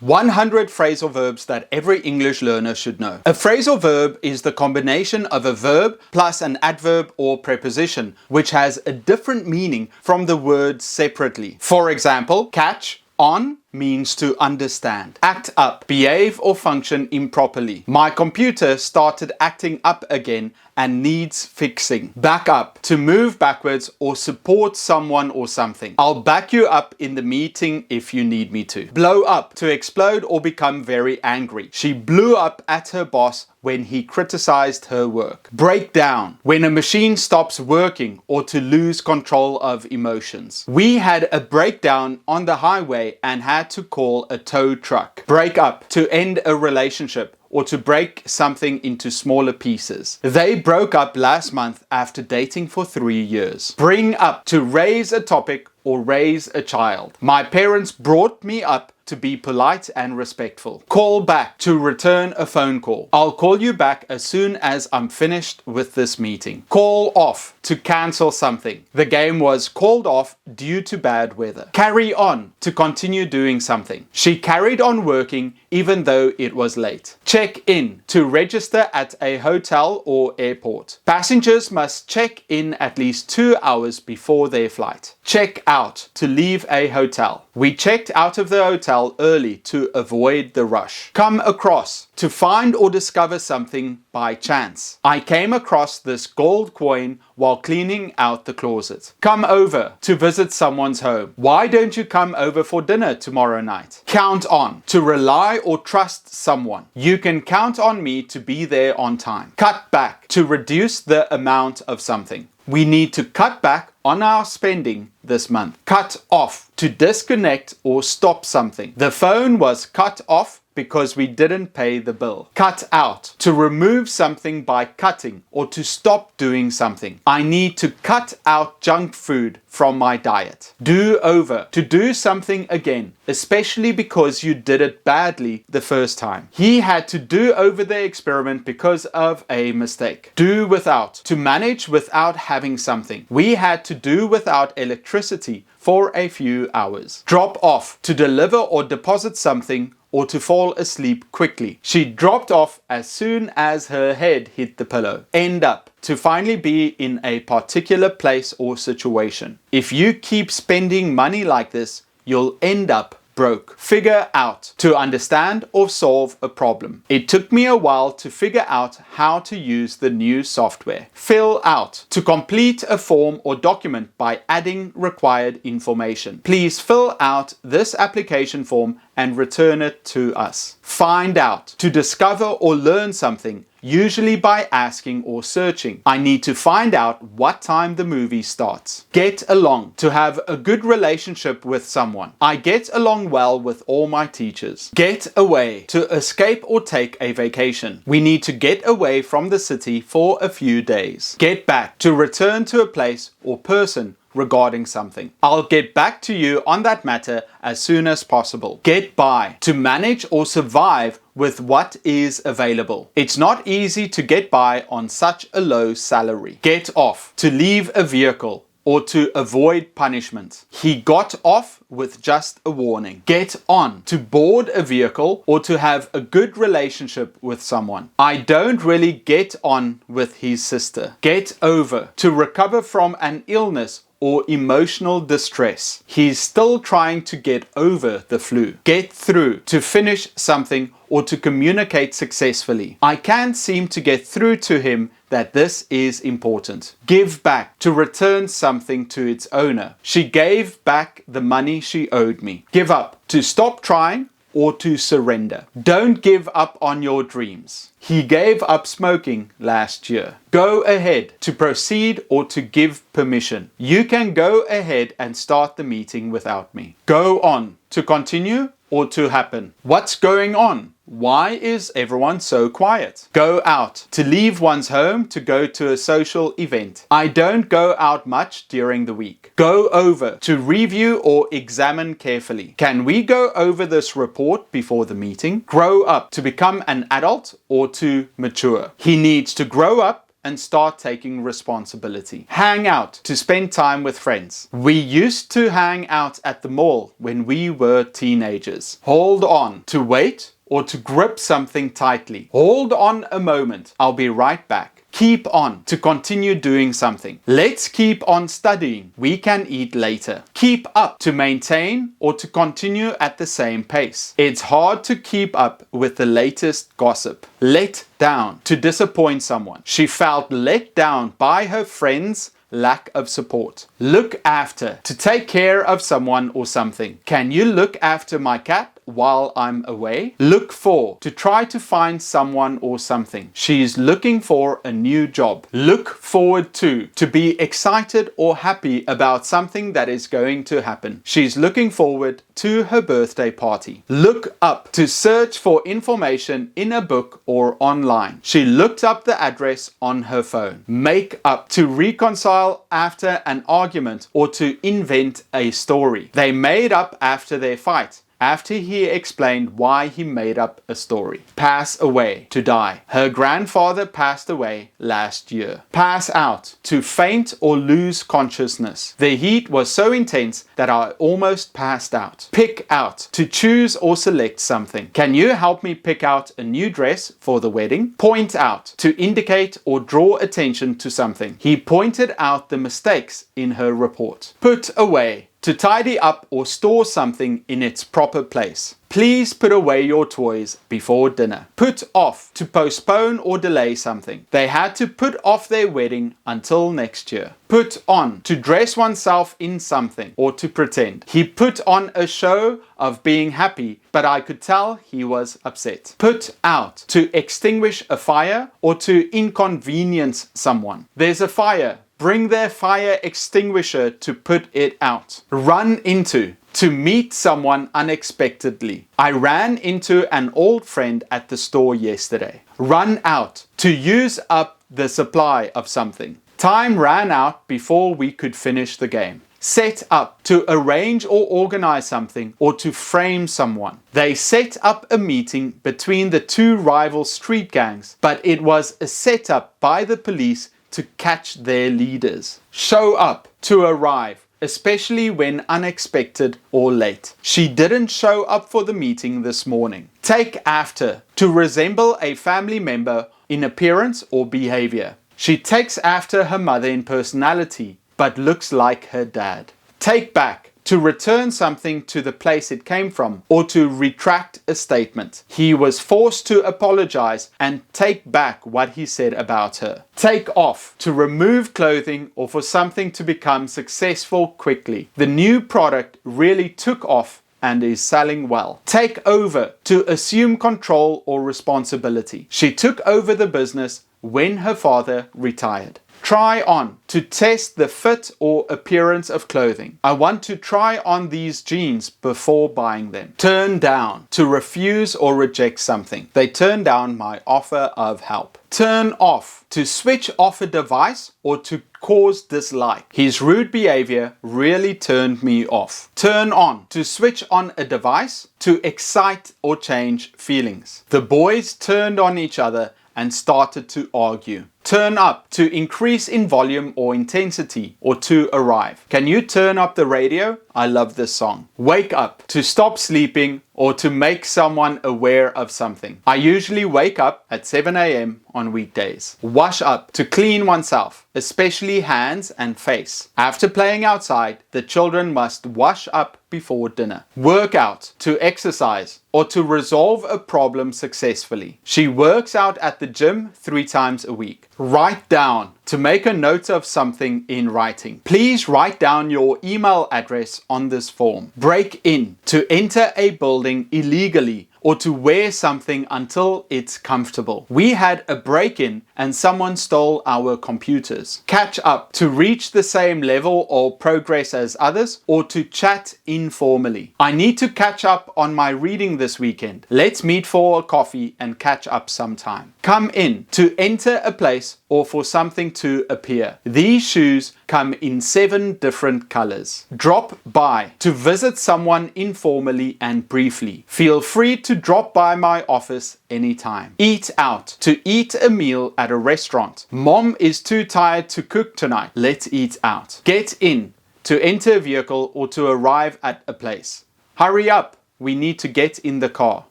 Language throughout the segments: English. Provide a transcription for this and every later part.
100 phrasal verbs that every English learner should know. A phrasal verb is the combination of a verb plus an adverb or preposition, which has a different meaning from the word separately. For example, catch on means to understand. Act up, behave or function improperly. My computer started acting up again and needs fixing. Back up, to move backwards or support someone or something. I'll back you up in the meeting if you need me to. Blow up, to explode or become very angry. She blew up at her boss when he criticized her work. Break down, when a machine stops working or to lose control of emotions. We had a breakdown on the highway and had to call a tow truck. Break up, to end a relationship or to break something into smaller pieces. They broke up last month after dating for 3 years. Bring up, to raise a topic or raise a child. My parents brought me up to be polite and respectful. Call back, to return a phone call. I'll call you back as soon as I'm finished with this meeting. Call off, to cancel something. The game was called off due to bad weather. Carry on, to continue doing something. She carried on working even though it was late. Check in, to register at a hotel or airport. Passengers must check in at least 2 hours before their flight. Check out, to leave a hotel. We checked out of the hotel early to avoid the rush. Come across, to find or discover something by chance. I came across this gold coin while cleaning out the closet. Come over, to visit someone's home. Why don't you come over for dinner tomorrow night? Count on, to rely or trust someone. You can count on me to be there on time. Cut back, to reduce the amount of something. We need to cut back on our spending this month. Cut off, to disconnect or stop something. The phone was cut off because we didn't pay the bill. Cut out, to remove something by cutting or to stop doing something. I need to cut out junk food from my diet. Do over, to do something again, especially because you did it badly the first time. He had to do over the experiment because of a mistake. Do without, to manage without having something. We had to do without electricity for a few hours. Drop off, to deliver or deposit something or to fall asleep quickly. She dropped off as soon as her head hit the pillow. End up, to finally be in a particular place or situation. If you keep spending money like this, you'll end up broke. Figure out, to understand or solve a problem. It took me a while to figure out how to use the new software. Fill out, to complete a form or document by adding required information. Please fill out this application form and return it to us. Find out, to discover or learn something, usually by asking or searching. I need to find out what time the movie starts. Get along, to have a good relationship with someone. I get along well with all my teachers. Get away, to escape or take a vacation. We need to get away from the city for a few days. Get back, to return to a place or person regarding something. I'll get back to you on that matter as soon as possible. Get by, to manage or survive with what is available. It's not easy to get by on such a low salary. Get off, to leave a vehicle or to avoid punishment. He got off with just a warning. Get on, to board a vehicle or to have a good relationship with someone. I don't really get on with his sister. Get over, to recover from an illness or emotional distress. He's still trying to get over the flu. Get through, to finish something or to communicate successfully. I can't seem to get through to him that this is important. Give back, to return something to its owner. She gave back the money she owed me. Give up, to stop trying or to surrender. Don't give up on your dreams. He gave up smoking last year. Go ahead, to proceed or to give permission. You can go ahead and start the meeting without me. Go on, to continue or to happen. What's going on? Why is everyone so quiet? Go out, to leave one's home to go to a social event. I don't go out much during the week. Go over, to review or examine carefully. Can we go over this report before the meeting? Grow up, to become an adult or to mature. He needs to grow up and start taking responsibility. Hang out, to spend time with friends. We used to hang out at the mall when we were teenagers. Hold on, to wait or to grip something tightly. Hold on a moment, I'll be right back. Keep on, to continue doing something. Let's keep on studying. We can eat later. Keep up, to maintain or to continue at the same pace. It's hard to keep up with the latest gossip. Let down, to disappoint someone. She felt let down by her friends' lack of support. Look after, to take care of someone or something. Can you look after my cat while I'm away? Look for, to try to find someone or something. She's looking for a new job. Look forward to be excited or happy about something that is going to happen. She's looking forward to her birthday party. Look up, to search for information in a book or online. She looked up the address on her phone. Make up, to reconcile after an argument or to invent a story. They made up after their fight, after he explained why he made up a story. Pass away, to die. Her grandfather passed away last year. Pass out, to faint or lose consciousness. The heat was so intense that I almost passed out. Pick out, to choose or select something. Can you help me pick out a new dress for the wedding? Point out, to indicate or draw attention to something. He pointed out the mistakes in her report. Put away, to tidy up or store something in its proper place. Please put away your toys before dinner. Put off, to postpone or delay something. They had to put off their wedding until next year. Put on, to dress oneself in something or to pretend. He put on a show of being happy, but I could tell he was upset. Put out, to extinguish a fire or to inconvenience someone. There's a fire. Bring their fire extinguisher to put it out. Run into, to meet someone unexpectedly. I ran into an old friend at the store yesterday. Run out, to use up the supply of something. Time ran out before we could finish the game. Set up, to arrange or organize something or to frame someone. They set up a meeting between the two rival street gangs, but it was a setup by the police to catch their leaders. Show up, to arrive, especially when unexpected or late. She didn't show up for the meeting this morning. Take after, to resemble a family member in appearance or behavior. She takes after her mother in personality, but looks like her dad. Take back, to return something to the place it came from or to retract a statement. He was forced to apologize and take back what he said about her. Take off, to remove clothing or for something to become successful quickly. The new product really took off and is selling well. Take over, to assume control or responsibility. She took over the business when her father retired. Try on, to test the fit or appearance of clothing. I want to try on these jeans before buying them. Turn down, to refuse or reject something. They turned down my offer of help. Turn off, to switch off a device or to cause dislike. His rude behavior really turned me off. Turn on, to switch on a device, to excite or change feelings. The boys turned on each other and started to argue. Turn up, to increase in volume or intensity or to arrive. Can you turn up the radio? I love this song. Wake up, to stop sleeping or to make someone aware of something. I usually wake up at 7 a.m. on weekdays. Wash up, to clean oneself, especially hands and face. After playing outside, the children must wash up before dinner. Work out, to exercise or to resolve a problem successfully. She works out at the gym 3 times a week. Write down, to make a note of something in writing. Please write down your email address on this form. Break in, to enter a building illegally or to wear something until it's comfortable. We had a break-in and someone stole our computers. Catch up, to reach the same level or progress as others or to chat informally. I need to catch up on my reading this weekend? Let's meet for a coffee and catch up sometime. Come in, to enter a place or for something to appear. These shoes come in 7 different colors. Drop by, to visit someone informally and briefly. Feel free to drop by my office anytime. Eat out, to eat a meal at a restaurant. Mom is too tired to cook tonight. Let's eat out. Get in, to enter a vehicle or to arrive at a place. Hurry up, we need to get in the car.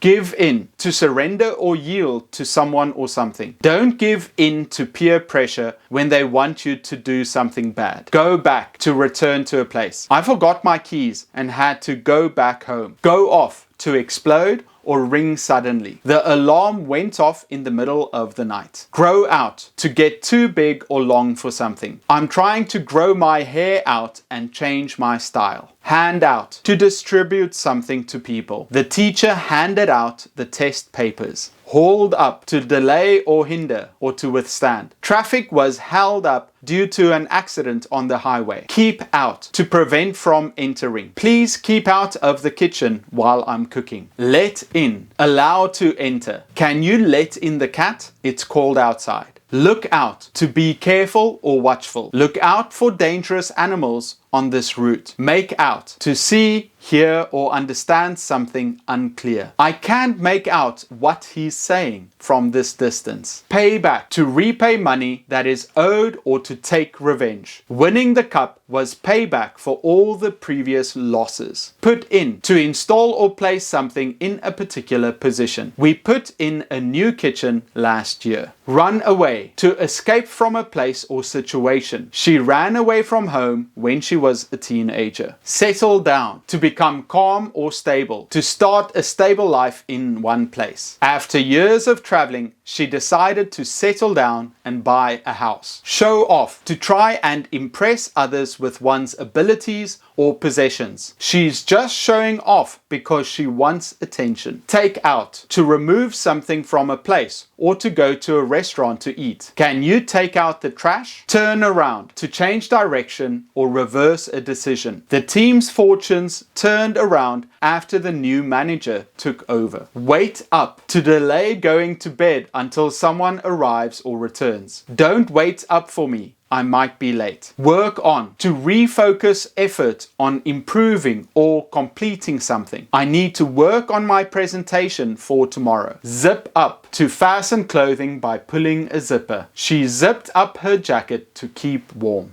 Give in, to surrender or yield to someone or something. Don't give in to peer pressure when they want you to do something bad. Go back, to return to a place. I forgot my keys and had to go back home. Go off, to explode or ring suddenly. The alarm went off in the middle of the night. Grow out, to get too big or long for something. I'm trying to grow my hair out and change my style. Hand out, to distribute something to people. The teacher handed out the test papers. Hauled up, to delay or hinder or to withstand. Traffic was held up due to an accident on the highway. Keep out, to prevent from entering. Please keep out of the kitchen while I'm cooking. Let in, allow to enter. Can you let in the cat? It's cold outside. Look out, to be careful or watchful. Look out for dangerous animals on this route. Make out, to see, hear or understand something unclear. I can't make out what he's saying from this distance. Pay back, to repay money that is owed or to take revenge. Winning the cup was payback for all the previous losses. Put in, to install or place something in a particular position. We put in a new kitchen last year. Run away, to escape from a place or situation. She ran away from home when she was a teenager. Settle down, to become calm or stable, to start a stable life in one place. After years of traveling, she decided to settle down and buy a house. Show off, to try and impress others with one's abilities or possessions. She's just showing off because she wants attention. Take out, to remove something from a place or to go to a restaurant to eat. Can you take out the trash? Turn around, to change direction or reverse a decision. The team's fortunes turned around after the new manager took over. Wait up, to delay going to bed until someone arrives or returns. Don't wait up for me, I might be late. Work on, to refocus effort on improving or completing something. I need to work on my presentation for tomorrow. Zip up, to fasten clothing by pulling a zipper. She zipped up her jacket to keep warm.